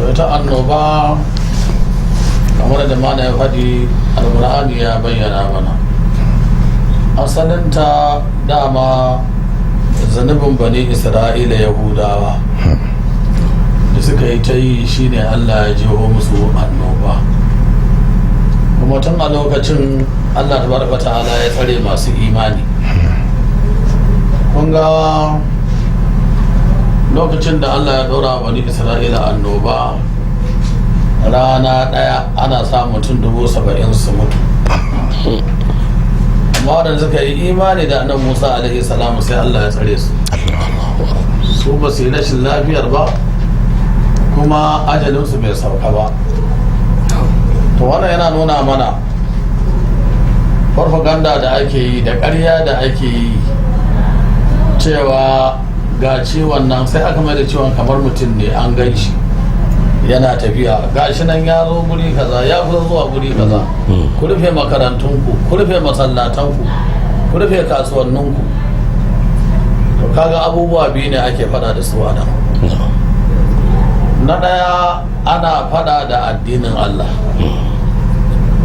ita annoba kamar da mana ya faɗi alƙur'ani ya bayyana mana asalinta dama zanubin bani isra'ila yahudawa da suka yi ta yi shine Allah ya jeho musu annoba kuma tun a lokacin Allah tabaraka ta'ala ya tsare masu imani kun ga lokacin da Allah ya ɗora bani isra'ila annoba rana ɗaya ana sa mutum 70,000 su mutu amma wadanda suka yi imani da annabi Musa alaihi salamu sai Allah ya tsare su ba su yi rashin lafiyar ba kuma ajalinsu bai sauka ba. To wannan yana nuna mana farfaganda da ake yi da ƙarya da ake yi cewa ga ciwon nan sai aka mai da ciwon kamar mutum ne an gan shi yana tafiya gashi nan ya zo guri kaza ya kusa zuwa guri kaza ku rufe makarantunku ku rufe masallatanku ku rufe kasuwanninku. To kaga abubuwa biyu ne ake fada da su a nan. Na ɗaya ana fada da addinin Allah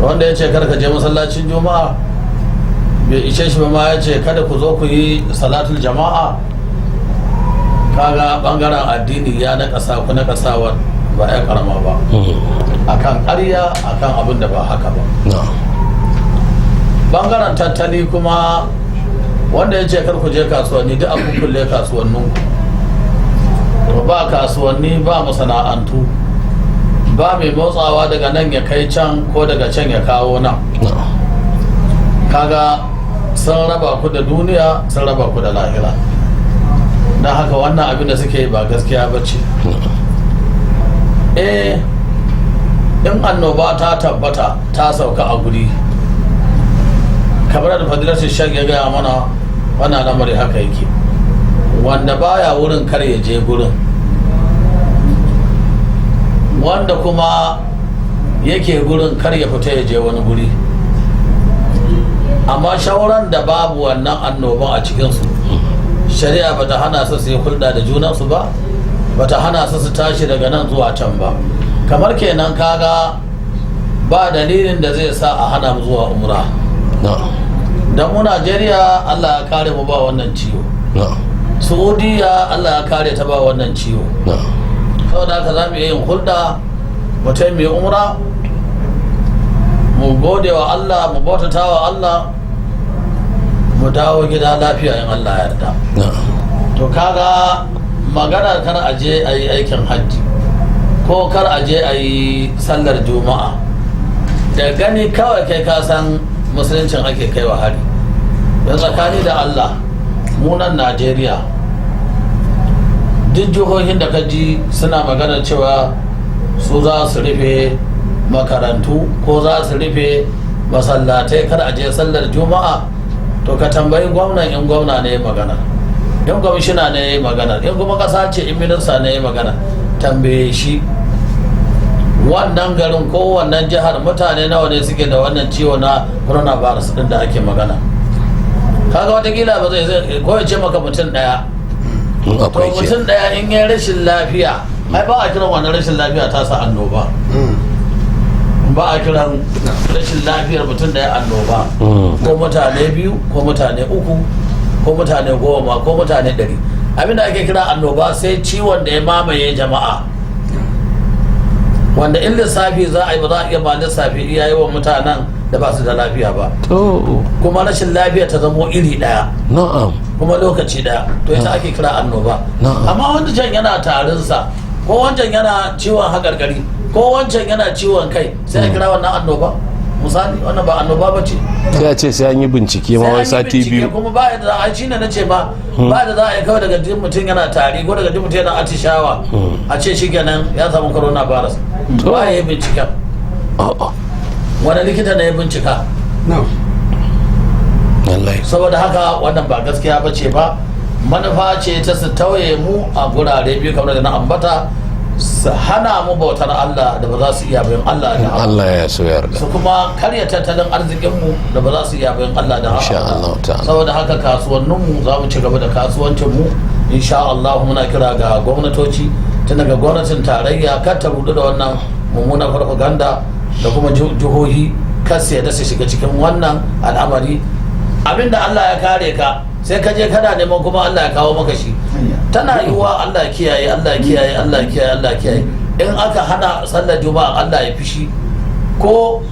wanda ya ce karka je masallacin juma'a bai ishe shi ba ma ya ce kada ku zo ku yi salatul jama'a. Kaga bangaren addini ya na ƙasa ku na ƙasawar ba ya karama ba akan ƙarya akan abin da ba haka ba. Bangaren tattali kuma wanda ya ce kar ku je kasuwanni duk an kulle kasuwanninku, ba kasuwanni ba masana'antu ba mai motsawa daga nan ya kai can ko daga can ya kawo nan. Kaga sun raba ku da duniya sun raba ku da lahira, don haka wannan abin da suke ba gaskiya ba ce. In annoba ta tabbata ta sauka a guri kamar da fadilatul shek ya gaya mana wannan lamari haka yake, wanda baya wurin kar ya je gurin, wanda kuma yake gurin kar ya fita ya je wani guri. Amma shawaran da babu wannan annoban a cikinsu shari'a bata hana su yi hulɗa da junansu ba, bata hana su tashi daga nan zuwa can ba. Kamar kenan kaga ba dalilin da zai sa a hana mu zuwa umra. Dan mu Najeriya Allah ya kare mu ba wannan ciwo, Saudiya Allah ya kare ta ba wannan ciwo. Saboda haka za mu yi yin hulɗa mu taimi umra, mu gode wa Allah, mu bautata wa Allah, mu dawo gida lafiya in Allah ya yarda. To kaga magana kar a je a yi aikin hajji ko kar a je a yi sallar juma'a da gani kawai kai ka san musuluncin ake kai wa hari. Da tsakani da Allah munan Najeriya duk jihohin da ka ji suna magana cewa su za su rufe makarantu ko za su rufe masallatai kar a je sallar juma'a, to ka tambayi gwamnan in gwamna ne magana, in kwamishina ne magana, in kuma kasa ce in minista ne magana, tambaye shi wannan garin ko wannan jihar mutane nawa ne suke da wannan ciwo na coronavirus din da ake magana. Kaga watakila ba zai ko ya ce maka mutum daya, to mutum daya in yi rashin lafiya ai ba a kiran wannan rashin lafiya ta sa annoba, ba a kiran rashin lafiyar mutum daya annoba. Ko mutane biyu ko mutane uku ko mutane 10 ko mutane 100, abinda ake kira annoba sai ciwon da ya mamaye jama'a, wanda in lissafi za a yi ba za a iya ba lissafi iya yawan mutanen da ba su da lafiya ba, kuma rashin lafiya ta zamo iri daya kuma lokaci daya, to ita ake kira annoba. Amma wanda can yana tarinsa ko wancan yana ciwon haƙarƙari ko wancan yana ciwon kai sai a kira wannan annoba. Misali wannan ba annoba ba ce, sai a ce sai an yi bincike ma wai sati biyu, kuma ba da za a shi ne na ce ba ba da za a yi kawai daga jin mutum yana tari ko daga jin mutum yana atishawa a ce shi kenan ya samu coronavirus. Ba ya yi binciken, wani likita ne ya bincika. Saboda haka wannan ba gaskiya ba ce ba, manufa ce ta su tauye mu a gurare biyu kamar da na ambata, su hana mu bautar Allah da ba za su iya bayan Allah da Allah ya so yarda, su kuma karya tattalin arzikinmu da ba za su iya bayan Allah da haka. Saboda haka kasuwanninmu za mu ci gaba da kasuwancinmu insha Allah. Muna kira ga gwamnatoci tun daga gwamnatin tarayya kar ta rudu da wannan mummunan farfaganda da kuma jihohi kar su yadda su shiga cikin wannan al'amari. Abinda Allah ya kare ka sai ka je kana neman kuma Allah ya kawo maka shi. Tana yiwuwa Allah kiyaye, Allah kiyaye, Allah kiyaye, Allah kiyaye. In aka hana sallar juma'a Allah ya fishi, ko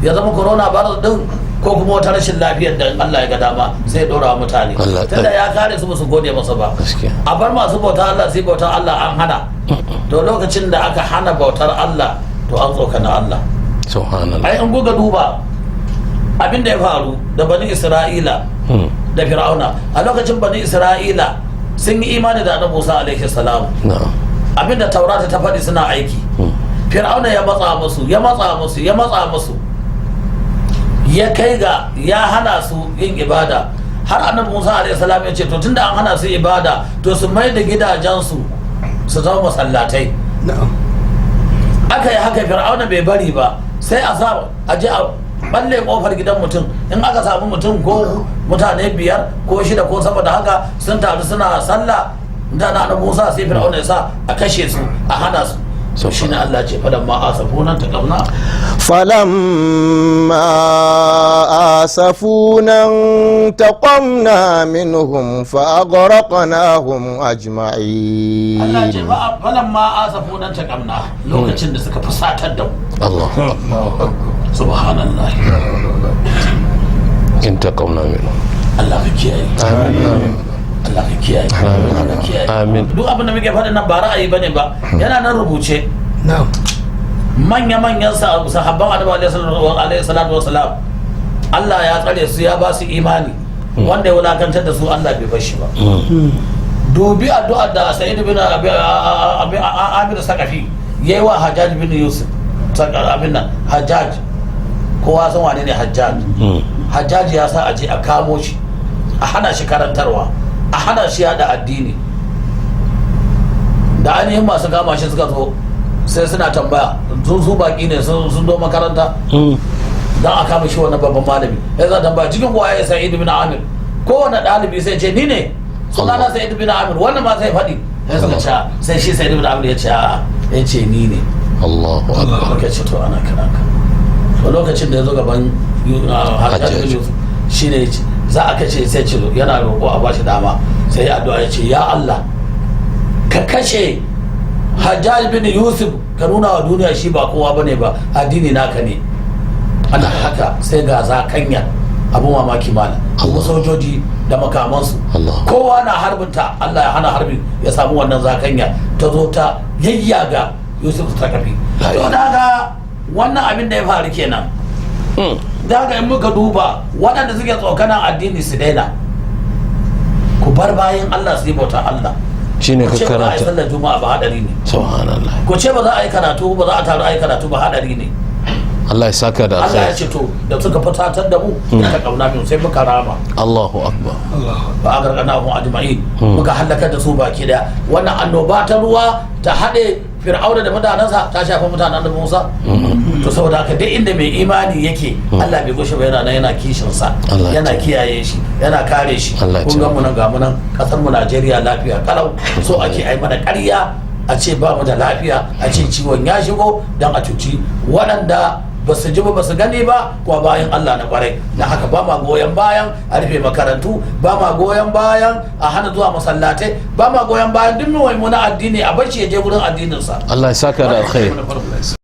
ya zama corona virus din ko kuma wata rashin lafiyar da Allah ya ga dama sai ya dora wa mutane. Tunda ya kare su su gode masa ba. A bar masu bautar Allah sai bautar Allah an hana. To lokacin da aka hana bautar Allah to an tsokana Allah. Subhanallah. Ai in kuka duba abin da ya faru da bani Isra'ila da Fir'auna, a lokacin bani Isra'ila sun yi imani da Annabi Musa alaihi salam. Abin da Taurata ta faɗi suna aiki. Fir'auna ya matsa musu, ya matsa musu, ya matsa musu. Ya kai ga ya hana su yin ibada. Har Annabi Musa alaihi salam ya ce to tunda an hana su ibada to su mai da gidajensu su zama masallatai. Aka yi haka Fir'auna bai bari ba, sai a sa a je a balle kofar gidan mutum. In aka samu mutum ko mutane 5 ko 6 ko sama da haka sun taru suna sallah, mutane Annabi Musa sai Fir'auna ya sa a kashe su, a hana su. So shi ne Allah ce falamma asafuna taqamna taqamna minhum fa aghraqnahum ajma'in. Allah ce falamma asafuna taqamna, lokacin da suka fusatar da mu. Allah Subhanallah. In taqamna minhum. Allah ka kiyaye. Amin. Allah ka kiyaye. Allah ka kiyaye. Amin. Duk abin da muke faɗin nan ba ra'ayi bane ba, yana nan rubuce. Manya-manyan sahabban Annabi alaihi salatu wasalam, Allah ya tsare su, ya ba su imani. Wanda ya wulakantar da su Allah bai bar shi ba. Dubi addu'ar da Sa'id bin Amir Saqafi yayi wa Hajjaj bin Yusuf. Abin nan Hajjaj, kowa san wane ne Hajjaj. Hajjaj ya sa aje a kamo shi, a hana shi karantarwa, a hana shi yada addini. Da ainihin masu kama shi suka zo sai suna tambaya, su baki ne sun zo makaranta don a kama shi wannan babban malami. Ya za tambaya cikin waye Sa'id bin Amir, kowane ɗalibi sai ce ni ne, sunana Sa'id bin Amir, wannan ma sai faɗi. Sai suka ce sai shi Sa'id bin Amir ya ce a'a, ya ce ni ne. Allahu akbar. Aka ce to ana kana ka. To lokacin da ya zo gaban Hajjaj bin Yusuf shine za a kace sai ce yana roƙo a bashi dama, sai addu'a ya ce ya Allah ka kashe Hajjaj bin Yusuf, ka nuna wa duniya shi ba kowa bane ba, addini naka ne. Ana haka sai ga zakanya, abu mamaki malam, kuma sojoji da makamansu kowa na harbinta. Allah ya hana harbin, ya samu wannan zakanya ta zo ta yayyaga Yusuf ta kafi. To daga wannan abin da ya faru kenan. Daga in muka duba waɗanda suke tsokanan addini su daina, ku bar bayan Allah su yi bauta Allah. Shine ka ce ba a yi karanta. sallar juma'a ba hadari ne. Subhanallah. Ko ce ba za a yi karatu, ba za a taru a yi karatu ba hadari ne. Allah ya saka da Allah ya alkhairi. ce to da suka fitatar da mu ka kauna mu sai muka rama. Allahu akbar. Ba a gargana mu ajma'in, muka halakar da su baki daya. Wannan annoba ta ruwa ta haɗe Fir'auna da mutanensa ta shafi mutanen da Musa. To saboda haka duk inda mai imani yake, Allah bai gushe ba yana kishin sa, Allah ya yana kiyaye shi, yana kare shi. Allah ya Kun ga mu nan ga mu nan kasar mu Najeriya lafiya kalau, so ake ai mana ƙarya a ce ba mu da lafiya, a ce ciwon ya shigo dan a cuci waɗanda ba su ji ba su gani ba, kuwa bayan Allah na kwarai. Na haka ba ma goyon bayan a rufe makarantu, ba ma goyon bayan a hana zuwa masallatai, ba ma goyon bayan duk mai na addini a bar shi ya je wurin addininsa. Allah ya saka da alkhairi.